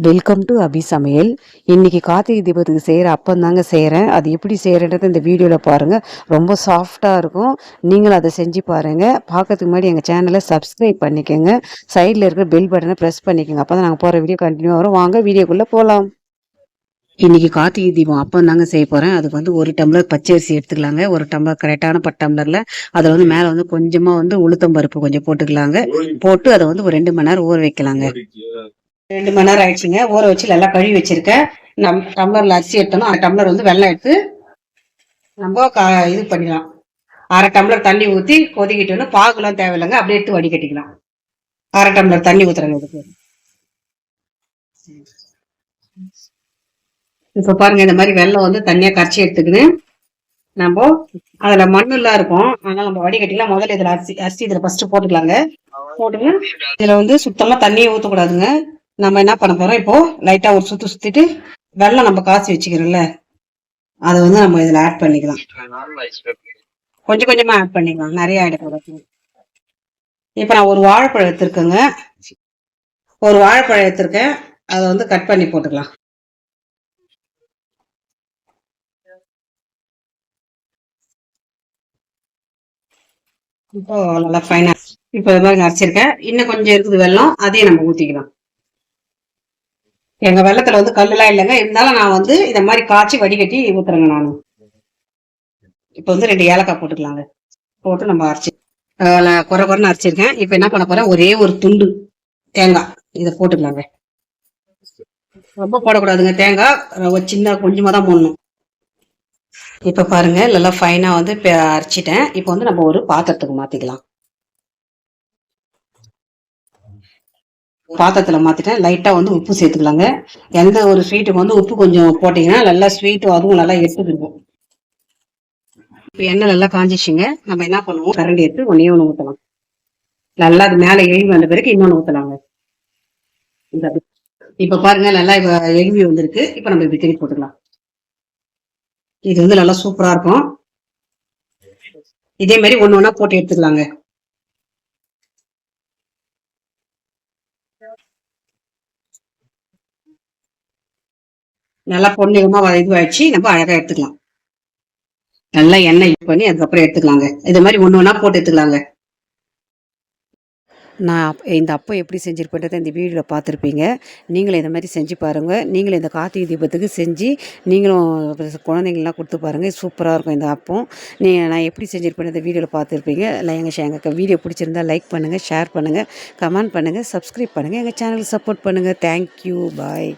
Welcome to அபி சமையல். இன்னைக்கு கார்த்திகை தீபத்துக்கு செய்கிற அப்பம் தாங்க செய்கிறேன். அது எப்படி செய்கிறேன்றது இந்த வீடியோவில் பாருங்கள். ரொம்ப சாஃப்டாக இருக்கும். நீங்களும் அதை செஞ்சு பாருங்கள். பார்க்கறதுக்கு முன்னாடி எங்கள் சேனலை சப்ஸ்கிரைப் பண்ணிக்கோங்க. சைடில் இருக்கிற பெல் பட்டனை ப்ரெஸ் பண்ணிக்கோங்க. அப்போ தான் நாங்கள் போகிற வீடியோ கண்டினியூ வரும். வாங்க வீடியோக்குள்ளே போகலாம். இன்றைக்கி கார்த்திகை தீபம் அப்பம் தாங்க செய்ய போகிறேன். அதுக்கு வந்து 1 டம்ளர் பச்சரிசி எடுத்துக்கலாங்க. 1 டம்ளர் கரெக்டான டம்ளரில் அதில் வந்து மேலே வந்து கொஞ்சமாக உளுத்தம் பருப்பு கொஞ்சம் போட்டுக்கலாங்க. போட்டு அதை வந்து ஒரு 2 மணி நேரம் ஊற வைக்கலாங்க. 2 மணி நேரம் ஆயிடுச்சுங்க. ஊற வச்சு நல்லா கழுவி வச்சிருக்கேன். டம்ளர்ல அரிசி எடுத்தோம். 1/2 டம்ளர் வந்து வெள்ளம் எடுத்து நம்ம இது பண்ணிக்கலாம். 1/2 டம்ளர் தண்ணி ஊற்றி கொதிக்கிட்டோன்னு பாகுலாம் தேவையில்லைங்க. அப்படியே எடுத்து வடிகட்டிக்கலாம். 1/2 டம்ளர் தண்ணி ஊத்துறேங்க இதுக்கு. இப்ப பாருங்க, இந்த மாதிரி வெள்ளம் வந்து தண்ணியா கரைச்சி எடுத்துக்குது. நம்ம அதுல மண்ணெல்லாம் இருக்கும், அதனால நம்ம வடிகட்டிலாம். முதல்ல இதுல அரிசி இதுல ஃபர்ஸ்ட் போட்டுக்கலாங்க. போட்டுங்க. இதுல வந்து சுத்தமா தண்ணியை ஊற்றக்கூடாதுங்க. நம்ம என்ன பண்ண போறோம், இப்போ லைட்டா ஒரு சுத்திட்டு வெள்ளம் நம்ம காய்ச்சி வச்சுக்கிறோம்ல, அதை வந்து நம்ம இதுல ஆட் பண்ணிக்கலாம். கொஞ்சம் கொஞ்சமா ஆட் பண்ணிக்கலாம், நிறைய ஆயிடக்கூடாது. இப்ப நான் ஒரு வாழைப்பழம் எடுத்திருக்கேங்க. அதை வந்து கட் பண்ணி போட்டுக்கலாம். இப்போ நல்லா ஃபைனா இப்போ இது மாதிரி அரைச்சிருக்கேன். இன்னும் கொஞ்சம் இருக்குது வெள்ளம், அதையும் நம்ம ஊத்திக்கலாம். எங்க வெள்ளத்துல வந்து கல்லுலாம் இல்லைங்க. இருந்தாலும் நான் வந்து இதை மாதிரி காய்ச்சி வடிகட்டி ஊத்துறேங்க நானும். இப்ப வந்து 2 ஏலக்காய் போட்டுக்கலாங்க. போட்டு நம்ம அரைச்சி குறைன்னு அரைச்சிருக்கேன். இப்ப என்ன பண்ண போறேன், ஒரே ஒரு துண்டு தேங்காய் இதை போட்டுக்கலாங்க. ரொம்ப போடக்கூடாதுங்க தேங்காய், சின்ன கொஞ்சமா தான் போடணும். இப்ப பாருங்க, நல்லா ஃபைனா வந்து அரைச்சிட்டேன். இப்ப வந்து நம்ம ஒரு பாத்திரத்துக்கு மாத்திக்கலாம். பாத்திரத்துல மாத்திட்டேன். லைட்டா வந்து உப்பு சேர்த்துக்கலாங்க. எந்த ஒரு ஸ்வீட்டுக்கு வந்து உப்பு கொஞ்சம் போட்டீங்கன்னா நல்லா ஸ்வீட்டும் அதுவும் நல்லா எடுத்துக்கும். இப்ப எண்ணெய் நல்லா காஞ்சிச்சுங்க. நம்ம என்ன பண்ணுவோம், கரண்டி எடுத்து ஒன்னே ஒண்ணு ஊத்தலாம். நல்லா அது மேல எழுவி வந்த பிறகு இன்னொன்னு ஊத்தலாங்க. இப்ப பாருங்க, நல்லா இப்ப எழுவி வந்திருக்கு. இப்ப நம்ம இப்படி திருப்பி போட்டுக்கலாம். இது வந்து நல்லா சூப்பரா இருக்கும். இதே மாதிரி ஒண்ணு ஒண்ணா போட்டு எடுத்துக்கலாங்க. நல்லா பொன்னிறமா இதுவாயிடுச்சு. நம்ம அழகா எடுத்துக்கலாம். நல்லா எண்ணெய் யூஸ் பண்ணி அதுக்கப்புறம் எடுத்துக்கலாங்க. இது மாதிரி ஒண்ணு ஒண்ணா போட்டு எடுத்துக்கலாங்க. நான் இந்த அப்பம் எப்படி செஞ்சுருப்பேன்றதை இந்த வீடியோவில் பார்த்துருப்பீங்க. நீங்களும் இந்த மாதிரி செஞ்சு பாருங்கள். நீங்களும் இந்த கார்த்திகை தீபத்துக்கு செஞ்சு நீங்களும் குழந்தைங்கள்லாம் கொடுத்து பாருங்கள். சூப்பராக இருக்கும் இந்த அப்பம். நான் எப்படி செஞ்சுருப்பேன் இந்த வீடியோவில் பார்த்துருப்பீங்க. இல்லை எங்கள் வீடியோ பிடிச்சிருந்தா லைக் பண்ணுங்கள், ஷேர் பண்ணுங்கள், கமெண்ட் பண்ணுங்கள், சப்ஸ்கிரைப் பண்ணுங்கள், எங்கள் சேனலுக்கு சப்போர்ட் பண்ணுங்கள். தேங்க்யூ, பாய்.